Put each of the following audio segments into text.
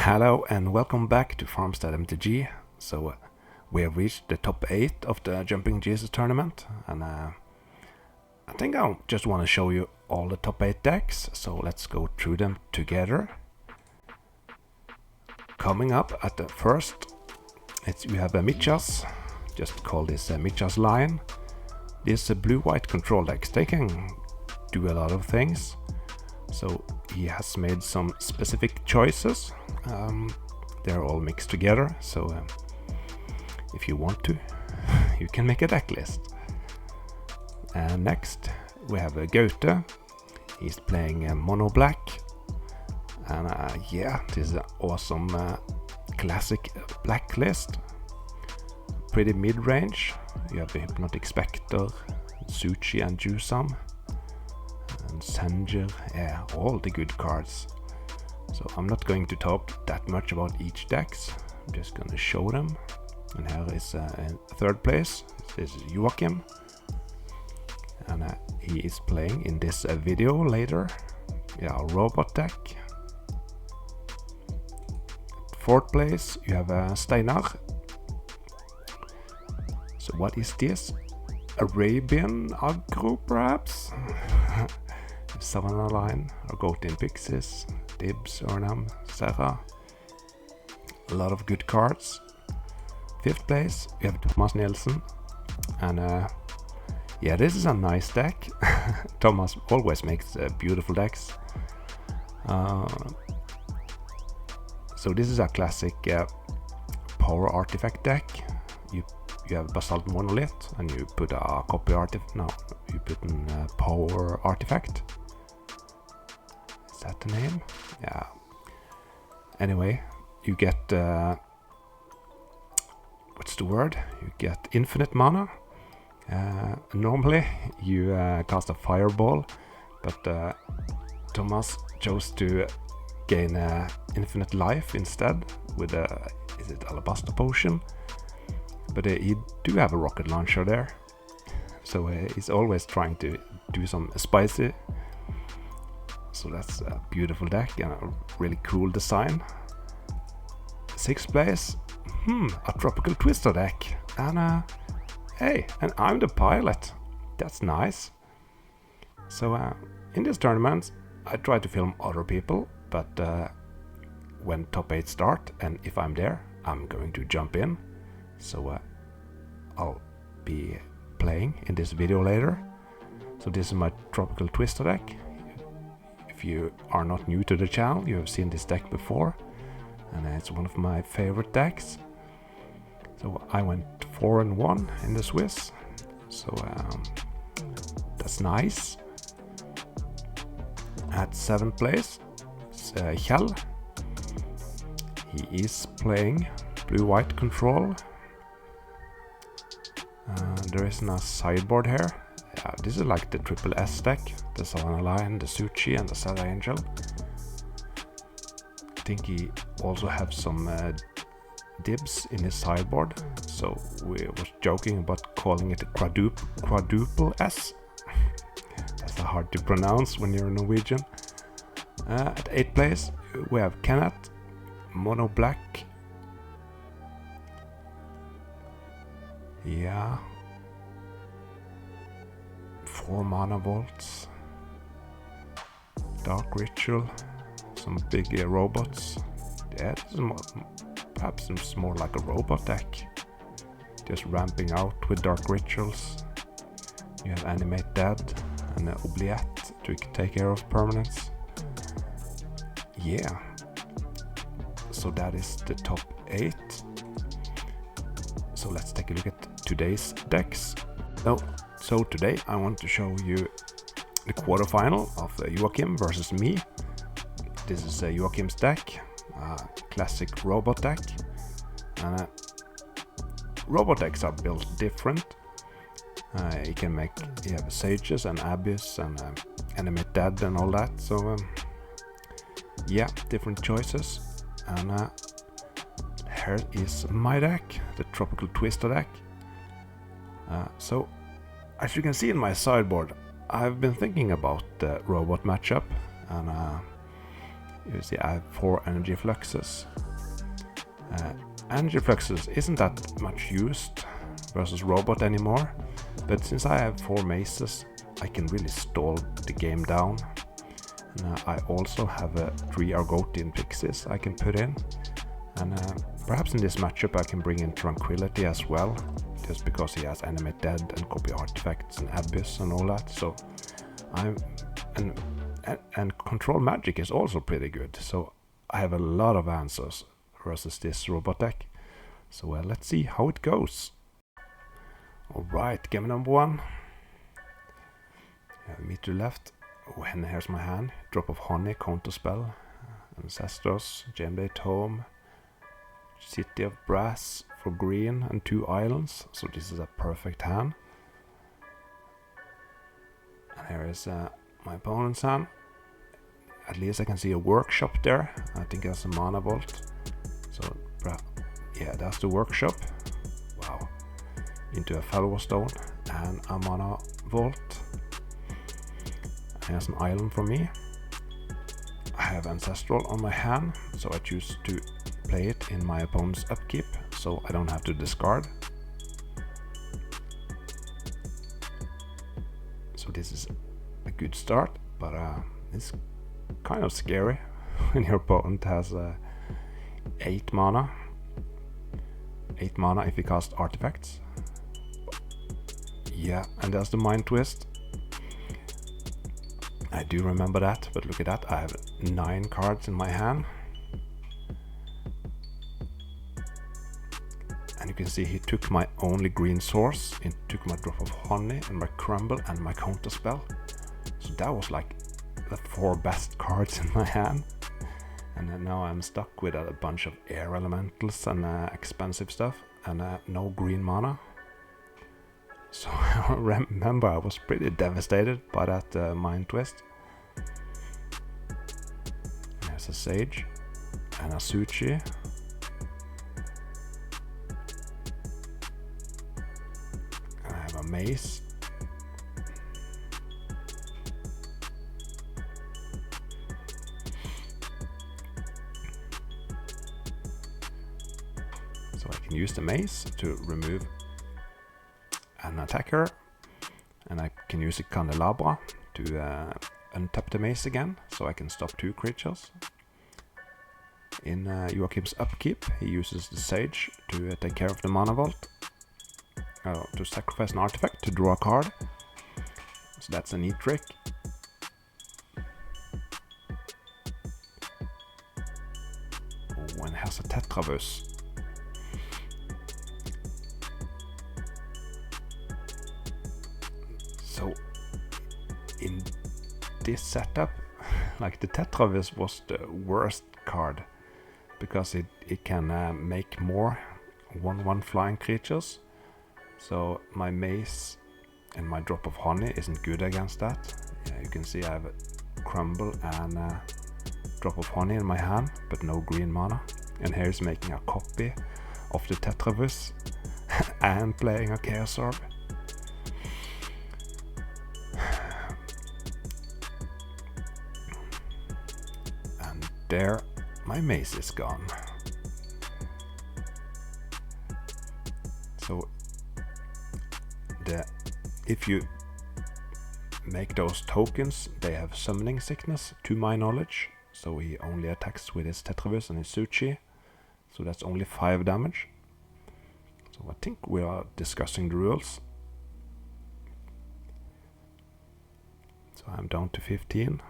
Hello and welcome back to Farmstead MTG. So we have reached the top 8 of the Jumping Jesus tournament, and I think I just want to show you all the top 8 decks, so let's go through them together. Coming up at the first, we have a Michas, just call this a Michas line. These blue-white control decks, they can do a lot of things, so he has made some specific choices. They're all mixed together, so if you want to, you can make a deck list. And next we have Gaute. He's playing mono black, and yeah, this is an awesome classic black list. Pretty mid-range. You have the Hypnotic Spectre, Suchi and Jusam, and Sanger, yeah, all the good cards. So I'm not going to talk that much about each decks, I'm just going to show them. And here is in third place, this is Joachim, and he is playing in this video later, yeah, robot deck. Fourth place you have Steinar. So what is this? Arabian aggro perhaps? Savannah line, or Goat-in Pixies, Dibs, Urnam, Serra. A lot of good cards. Fifth place, we have Thomas Nielsen. And yeah, this is a nice deck. Thomas always makes beautiful decks. So this is a classic power artifact deck. You have Basalt Monolith, and you put a copy artifact. No, you put a power artifact. Is that the name? Yeah. Anyway, you get what's the word? You get infinite mana. Normally you cast a fireball, but Thomas chose to gain infinite life instead with a, is it Alabaster Potion? But he do have a rocket launcher there, so he's always trying to do some spicy. So that's a beautiful deck and a really cool design. Sixth place, a Tropical Twister deck, and hey, and I'm the pilot. That's nice. So in this tournament, I try to film other people, but when top 8 start, and if I'm there, I'm going to jump in. So I'll be playing in this video later. So this is my Tropical Twister deck. If you are not new to the channel, you have seen this deck before, and it's one of my favorite decks. So I went 4-1 in the Swiss, so that's nice. At 7th place, it's Kjell. He is playing blue-white control. There isn't a sideboard here. This is like the triple S deck, the Savannah Lion, the Suchi and the Sad Angel. I think he also have some dibs in his sideboard, so we was joking about calling it a quadruple S. That's hard to pronounce when you're Norwegian. At 8th place we have Kenneth, mono black. Yeah, 4 mana bolts, dark ritual, some big robots. Yeah, this is perhaps it's more like a robot deck, just ramping out with dark rituals. You have Animate Dead and Oubliette to take care of permanents. Yeah, so that is the top 8. So let's take a look at today's decks. So today I want to show you the quarterfinal of Joachim versus me. This is Joachim's deck, classic robot deck. Robot decks are built different. You have Sages and Abyss and Animate Dead and all that. So yeah, different choices. And here is my deck, the Tropical Twister deck. So as you can see in my sideboard, I've been thinking about the robot matchup, and You see I have 4 energy fluxes. Energy fluxes isn't that much used versus robot anymore, but since I have 4 maces, I can really stall the game down. And I also have 3 Argotian pixies I can put in, and perhaps in this matchup I can bring in Tranquility as well, just because he has Animate Dead and Copy Artifacts and Abyss and all that. So and Control Magic is also pretty good, so I have a lot of answers versus this robot deck. So let's see how it goes. Alright, game number 1. Me to the left. Oh, and here's my hand. Drop of Honey, Counterspell, Ancestors, Gemblade Home, City of Brass for green and 2 islands. So this is a perfect hand. And here is my opponent's hand. At least I can see a workshop there. I think that's a mana vault. So yeah, that's the workshop. Wow. Into a Fellow Stone and a mana vault. Here's an island for me. I have Ancestral on my hand, so I choose to play it in my opponent's upkeep, so I don't have to discard. So this is a good start, but it's kind of scary when your opponent has 8 mana. 8 mana if you cast artifacts. Yeah, and there's the Mind Twist. I do remember that, but look at that, I have 9 cards in my hand. And you can see he took my only green source, he took my Drop of Honey and my Crumble and my Counterspell. So that was like the 4 best cards in my hand. And then now I'm stuck with a bunch of air elementals and expensive stuff and no green mana. So remember, I was pretty devastated by that Mind Twist. There's a Sage and a Suchi. I have a Mace. So I can use the Mace to remove an attacker, and I can use a Candelabra to untap the Mace again, so I can stop 2 creatures. In Joachim's upkeep, he uses the Sage to take care of the mana vault, to sacrifice an artifact to draw a card. So that's a neat trick. Oh, and has a Tetravus. So in this setup, like the Tetravus was the worst card, because it can make more 1/1 flying creatures. So my Mace and my Drop of Honey isn't good against that. Yeah, you can see I have a Crumble and a Drop of Honey in my hand, but no green mana. And here's making a copy of the Tetravus and playing a Chaos Orb. There, my Mace is gone. So if you make those tokens, they have Summoning Sickness, to my knowledge. So he only attacks with his Tetravus and his Suchi. So that's only 5 damage. So I think we are discussing the rules. So I'm down to 15.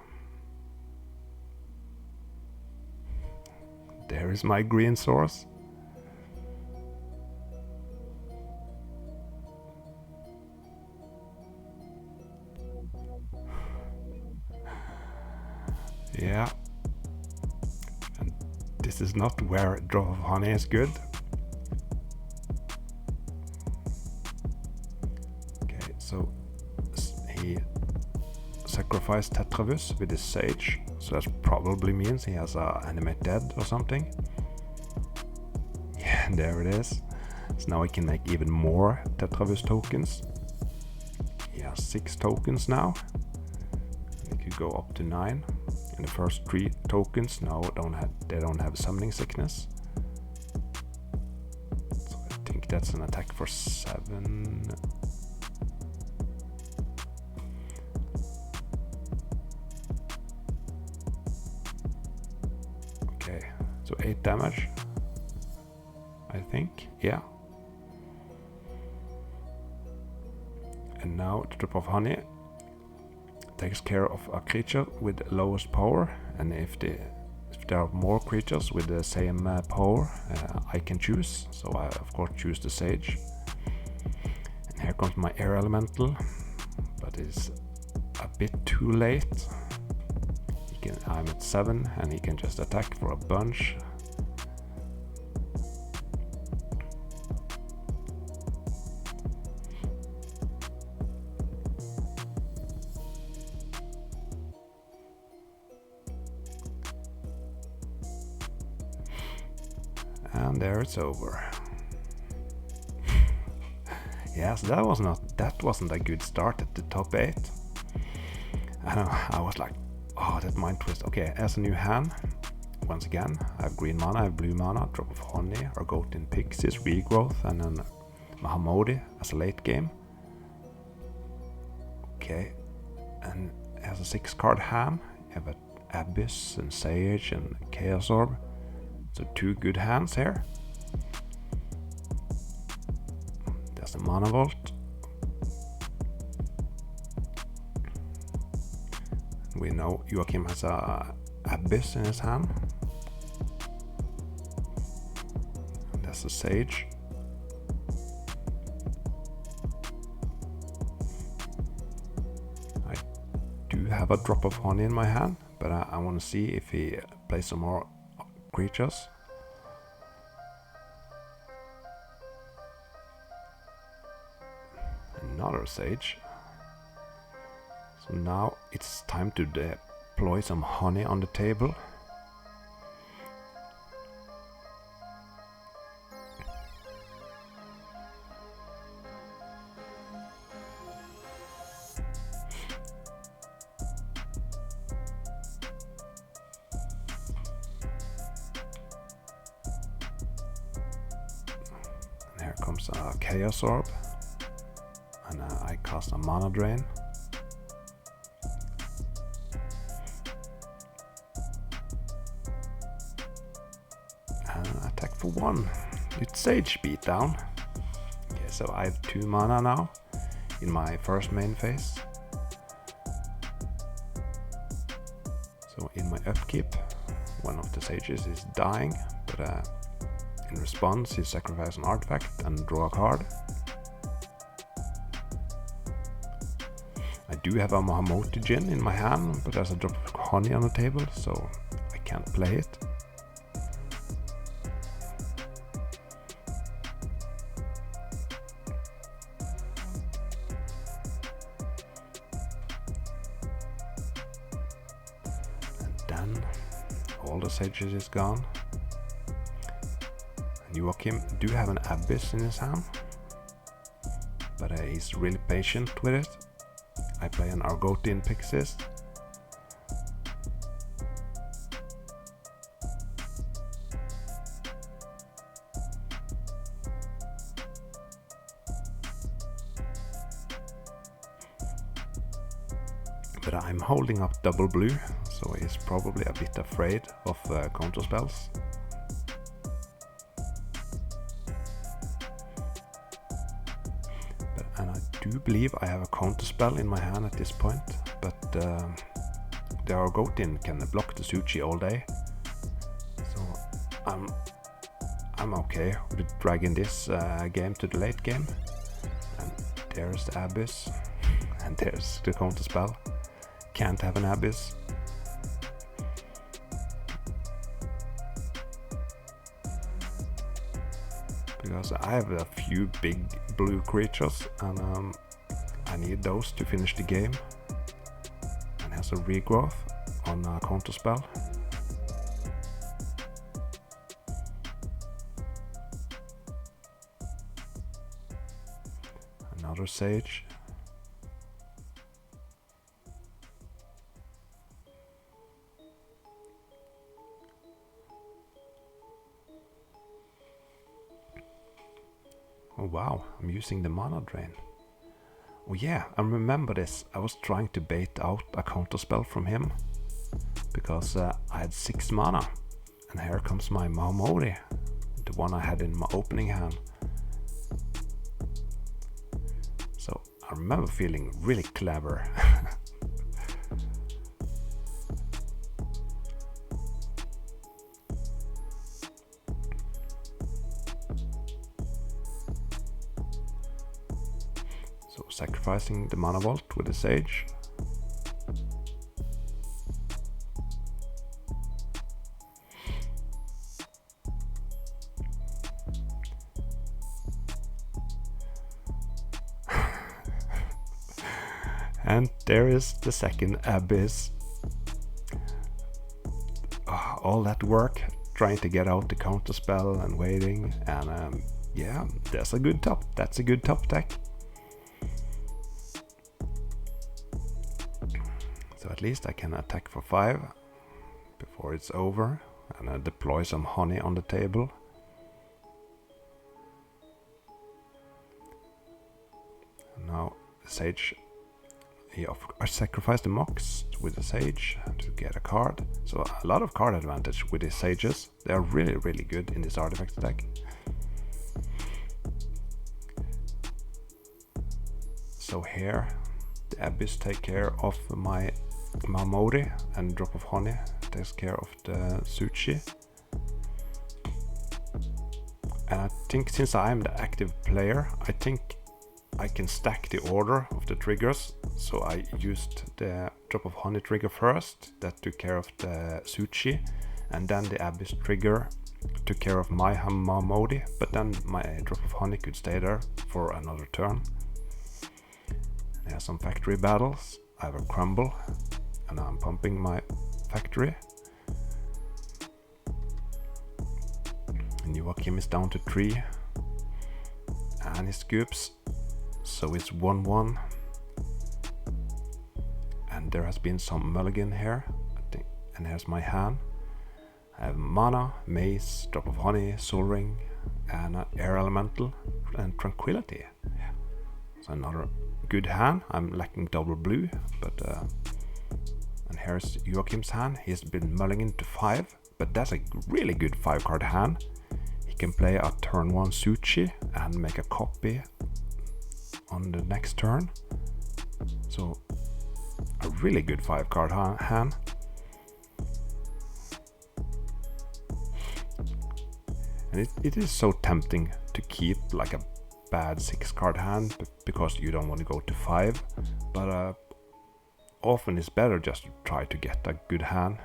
There is my green source. Yeah. And this is not where Drop of Honey is good. Okay, so he sacrificed Tetravus with his Sage. So that probably means he has Animate Dead or something. Yeah, there it is. So now I can make even more Tetravus tokens. He has 6 tokens now. He could go up to 9. And the first 3 tokens now they don't have summoning sickness. So I think that's an attack for 7. Okay, so 8 damage, I think, yeah. And now the drop of honey takes care of a creature with lowest power, and if there are more creatures with the same power, I can choose. So I of course choose the sage. And here comes my air elemental, but it's a bit too late. I'm at 7 and he can just attack for a bunch. And there it's over. Yes, that wasn't a good start at the top 8. I was like, oh, that mind twist. Okay, as a new hand, once again, I have green mana, I have blue mana, drop of honey, Argotian Pixies, regrowth, and then Mahamodi as a late game. Okay, and as a 6 card hand, you have an Abyss and Sage and Chaos Orb. So 2 good hands here. There's a Mana Vault. We know Joachim has a Abyss in his hand. And there's a Sage. I do have a drop of honey in my hand, but I want to see if he plays some more creatures. Another Sage. So now it's time to deploy some honey on the table. And here comes a Chaos Orb. And I cast a Mana Drain. Attack for 1. It's Sage beatdown. Okay, so I have 2 mana now in my first main phase. So in my upkeep, one of the sages is dying, but in response, you sacrifice an artifact and draw a card. I do have a Mahamoti Djinn in my hand, but there's a drop of honey on the table, so I can't play it. Then all the sages is gone. And Joachim do have an Abyss in his hand, but he's really patient with it. I play an Argotian Pixies. But I'm holding up double blue, so he's probably a bit afraid of counter spells. And I do believe I have a counter spell in my hand at this point, but the Argotian can block the Suchi all day, so I'm okay with dragging this game to the late game. And there's the Abyss, and there's the counter spell. Can't have an Abyss. Because I have a few big blue creatures and I need those to finish the game. And has a regrowth on a counter spell. Another Sage. Oh wow, I'm using the mana drain. Oh yeah, I remember this. I was trying to bait out a counterspell from him because I had 6 mana. And here comes my Mahamori, the one I had in my opening hand. So I remember feeling really clever. So sacrificing the mana vault with the Sage. And there is the second Abyss. All that work trying to get out the counterspell and waiting, and yeah, that's a good top. That's a good top deck. So at least I can attack for 5 before it's over, and deploy some honey on the table. And now the Sage. I sacrificed the Mox with the Sage to get a card. So a lot of card advantage with the Sages. They are really, really good in this artifact deck. So here, the Abyss take care of my Mahamori, and Drop of Honey takes care of the Suchi. And I think since I'm the active player, I think I can stack the order of the triggers. So I used the Drop of Honey trigger first, that took care of the Suchi, and then the Abyss trigger took care of my Mahamori, but then my Drop of Honey could stay there for another turn. There's some factory battles. I have a Crumble, and I'm pumping my factory. And Joachim is down to 3, and he scoops. So it's 1-1, and there has been some mulligan here, I think, and here's my hand. I have mana, mace, Drop of Honey, Soul Ring, and an Air Elemental, and Tranquility. So another good hand. I'm lacking double blue, but and here's Joachim's hand. He's been mulligan to 5, but that's a really good 5-card hand. He can play a turn 1 Suchi and make a copy on the next turn. So a really good 5-card hand. And it is so tempting to keep like a bad 6-card hand because you don't want to go to 5, but often it's better just to try to get a good hand.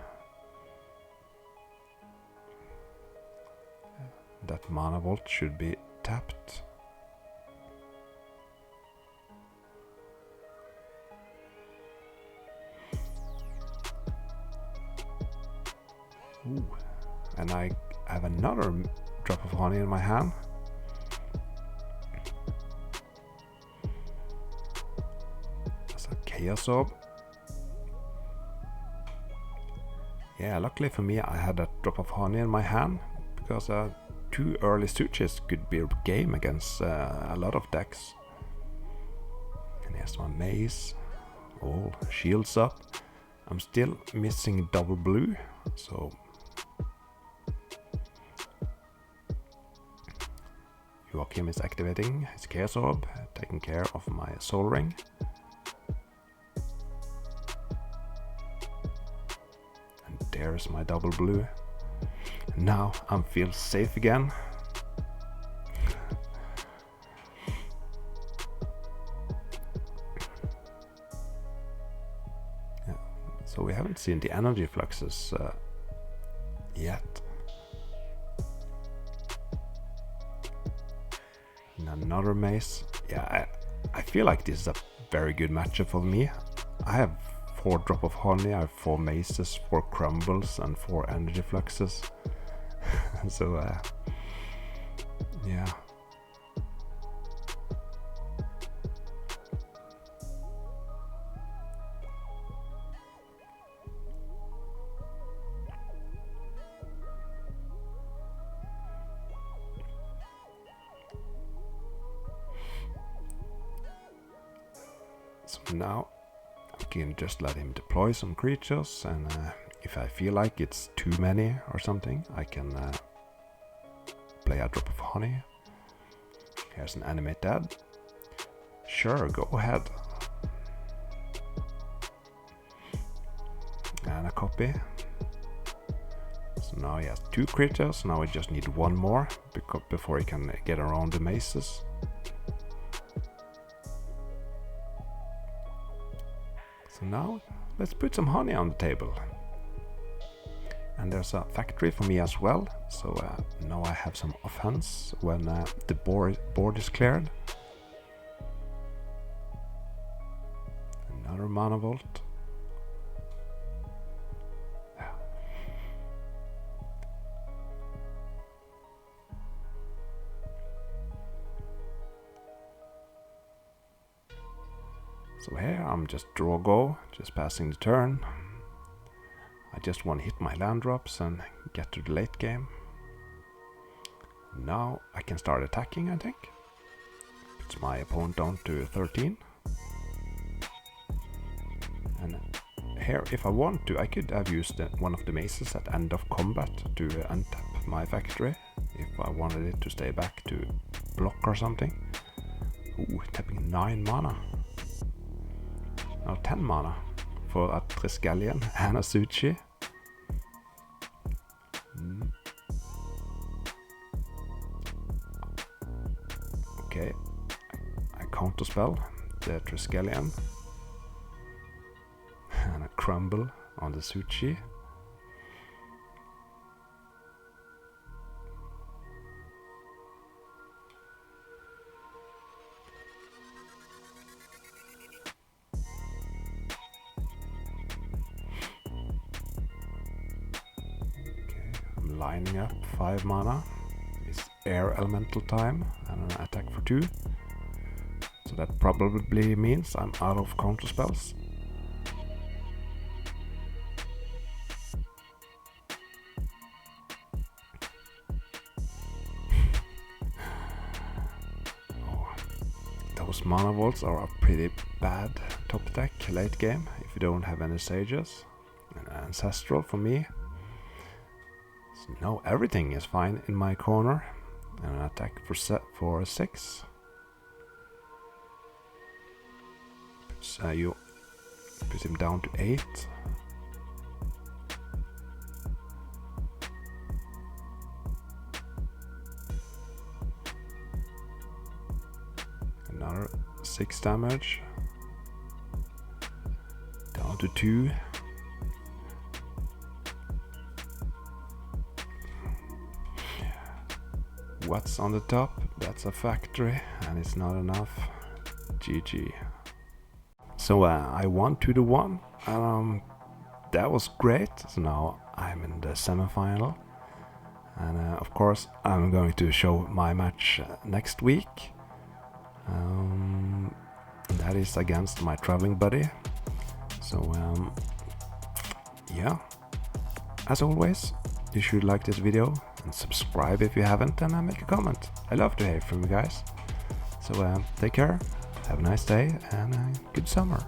That mana vault should be tapped. Ooh. And I have another Drop of Honey in my hand. That's a Chaos Orb. Yeah, luckily for me I had a Drop of Honey in my hand, because 2 early Suchis could be a game against a lot of decks. And here's my Mace. All shields up. I'm still missing double blue, so Joachim is activating his Chaos Orb, taking care of my Soul Ring. And there's my double blue. Now I feel safe again. Yeah. So we haven't seen the energy fluxes yet. And another mace. Yeah, I feel like this is a very good matchup for me. I have 4 Drop of Honey, I have 4 maces, 4 crumbles, and 4 energy fluxes. So yeah. So now I can just let him deploy some creatures, and if I feel like it's too many or something, I can play a drop of honey. Here's an animate dead. Sure, go ahead. And a copy. So now he has 2 creatures. Now we just need 1 more before he can get around the mazes. So now let's put some honey on the table. And there's a factory for me as well. So now I have some offense when the board is cleared. Another mana vault. So here I'm just draw go, just passing the turn. I just want to hit my land drops and get to the late game. Now I can start attacking, I think. Puts my opponent down to 13. And here, if I want to, I could have used one of the mazes at end of combat to untap my factory, if I wanted it to stay back to block or something. Ooh, tapping 9 mana. Now 10 mana for a Triskelion and a Suchi. Okay, I counterspell the Triskelion and a crumble on the Suchi. Lining up 5 mana. It's air elemental time and an attack for 2. So that probably means I'm out of counter spells. Oh, those mana vaults are a pretty bad top deck late game if you don't have any sages. And ancestral for me. No, everything is fine in my corner. And an attack for 6. You put him down to 8. Another 6 damage. Down to 2. What's on the top? That's a factory, and it's not enough. GG. So I won 2-1. That was great. So now I'm in the semi-final, and of course I'm going to show my match next week. That is against my traveling buddy. So yeah. As always, you should like this video and subscribe if you haven't, and make a comment. I love to hear from you guys. So take care, have a nice day, and good summer.